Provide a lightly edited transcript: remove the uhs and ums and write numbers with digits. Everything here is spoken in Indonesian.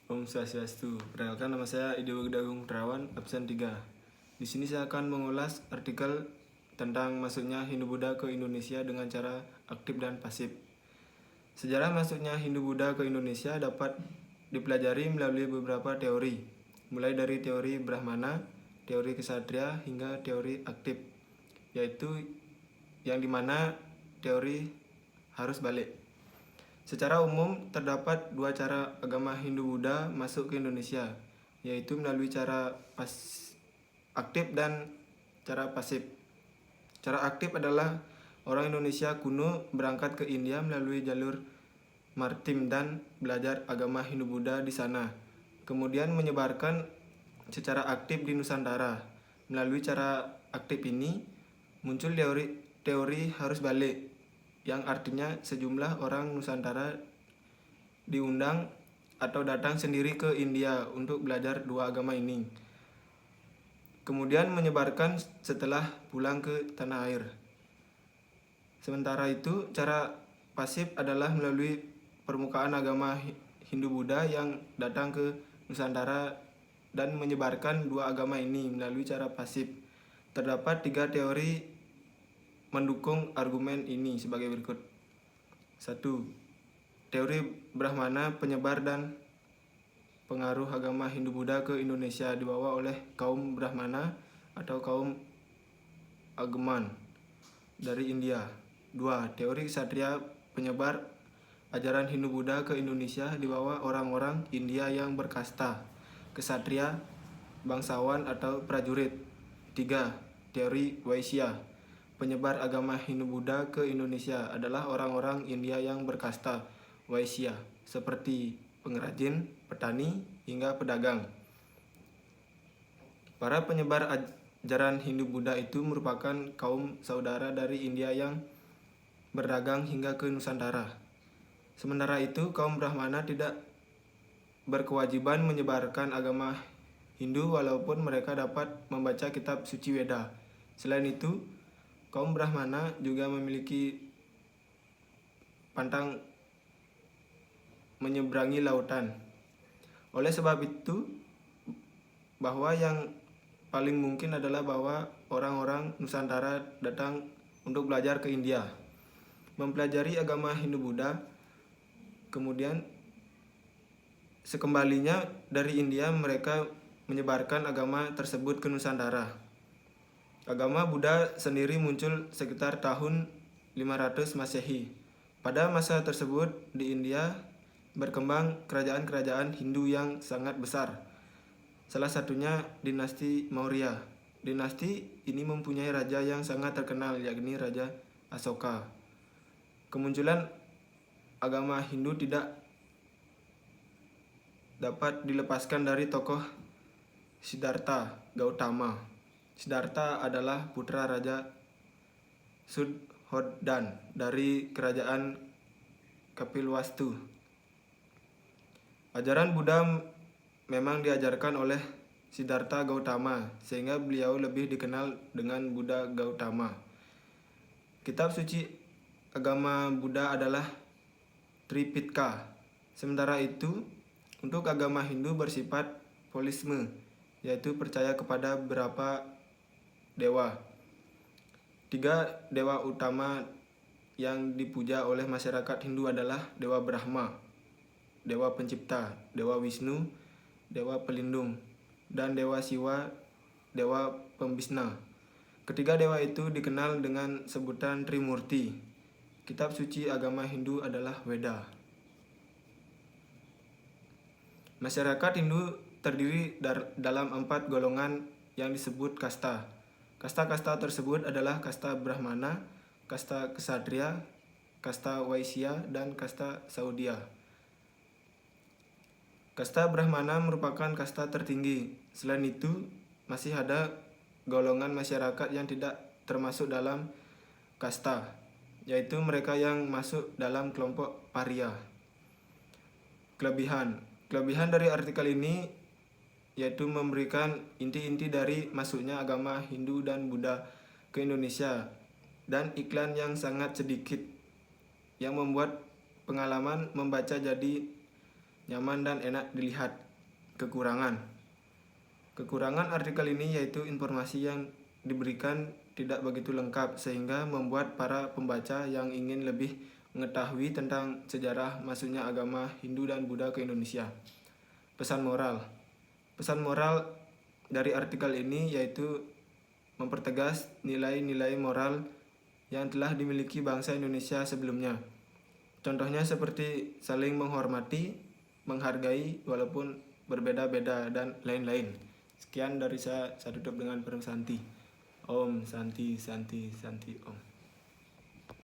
Om Swastiastu. Perkenalkan, nama saya Idewa Gedagung Terawan, absen 3. Di sini saya akan mengulas artikel tentang masuknya Hindu-Buddha ke Indonesia dengan cara aktif dan pasif. Sejarah masuknya Hindu-Buddha ke Indonesia dapat dipelajari melalui beberapa teori, mulai dari teori Brahmana, teori Ksatria, hingga teori aktif, yaitu yang dimana teori harus balik. Secara umum, terdapat dua cara agama Hindu-Buddha masuk ke Indonesia, yaitu melalui cara aktif dan cara pasif. Cara aktif adalah orang Indonesia kuno berangkat ke India melalui jalur maritim dan belajar agama Hindu-Buddha di sana. Kemudian menyebarkan secara aktif di Nusantara. Melalui cara aktif ini, muncul teori harus balik, yang artinya sejumlah orang Nusantara diundang atau datang sendiri ke India untuk belajar dua agama ini, kemudian menyebarkan setelah pulang ke tanah air. Sementara itu, cara pasif adalah melalui permukaan agama Hindu-Buddha yang datang ke Nusantara dan menyebarkan dua agama ini melalui cara pasif. Terdapat 3 teori mendukung argumen ini sebagai berikut. 1. Teori Brahmana, penyebar dan pengaruh agama Hindu-Buddha ke Indonesia dibawa oleh kaum Brahmana atau kaum Agman dari India. 2. Teori Ksatria, penyebar ajaran Hindu-Buddha ke Indonesia dibawa orang-orang India yang berkasta Ksatria, bangsawan atau prajurit. 3. Teori Waisya, penyebar agama Hindu-Buddha ke Indonesia adalah orang-orang India yang berkasta Waisya, seperti pengrajin, petani, hingga pedagang. Para penyebar ajaran Hindu-Buddha itu merupakan kaum saudara dari India yang berdagang hingga ke Nusantara. Sementara itu, kaum Brahmana tidak berkewajiban menyebarkan agama Hindu walaupun mereka dapat membaca kitab suci Weda. Selain itu, kaum Brahmana juga memiliki pantang menyeberangi lautan. Oleh sebab itu, bahwa yang paling mungkin adalah bahwa orang-orang Nusantara datang untuk belajar ke India, mempelajari agama Hindu-Buddha, kemudian sekembalinya dari India mereka menyebarkan agama tersebut ke Nusantara. Agama Buddha sendiri muncul sekitar tahun 500 Masehi. Pada masa tersebut di India berkembang kerajaan-kerajaan Hindu yang sangat besar. Salah satunya dinasti Maurya. Dinasti ini mempunyai raja yang sangat terkenal, yakni Raja Asoka. Kemunculan agama Hindu tidak dapat dilepaskan dari tokoh Siddhartha Gautama. Siddhartha adalah putra Raja Sudhodhan dari kerajaan Kapilwastu. Ajaran Buddha memang diajarkan oleh Siddhartha Gautama, sehingga beliau lebih dikenal dengan Buddha Gautama. Kitab suci agama Buddha adalah Tripitaka. Sementara itu, untuk agama Hindu bersifat polisme, yaitu percaya kepada beberapa dewa. 3 dewa utama yang dipuja oleh masyarakat Hindu adalah Dewa Brahma, Dewa Pencipta, Dewa Wisnu, Dewa Pelindung, dan Dewa Siwa, Dewa Pembisna. Ketiga dewa itu dikenal dengan sebutan Trimurti. Kitab suci agama Hindu adalah Weda. Masyarakat Hindu terdiri dalam 4 golongan yang disebut kasta. Kasta-kasta tersebut adalah kasta Brahmana, kasta Ksatria, kasta Waisya, dan kasta Saudya. Kasta Brahmana merupakan kasta tertinggi. Selain itu, masih ada golongan masyarakat yang tidak termasuk dalam kasta, yaitu mereka yang masuk dalam kelompok paria. Kelebihan dari artikel ini yaitu memberikan inti-inti dari masuknya agama Hindu dan Buddha ke Indonesia, dan iklan yang sangat sedikit yang membuat pengalaman membaca jadi nyaman dan enak dilihat. Kekurangan artikel ini yaitu informasi yang diberikan tidak begitu lengkap sehingga membuat para pembaca yang ingin lebih mengetahui tentang sejarah masuknya agama Hindu dan Buddha ke Indonesia. Pesan moral. Pesan moral dari artikel ini yaitu mempertegas nilai-nilai moral yang telah dimiliki bangsa Indonesia sebelumnya. Contohnya seperti saling menghormati, menghargai walaupun berbeda-beda dan lain-lain. Sekian dari saya tutup dengan Perum Santi. Om Santi Santi Santi Om.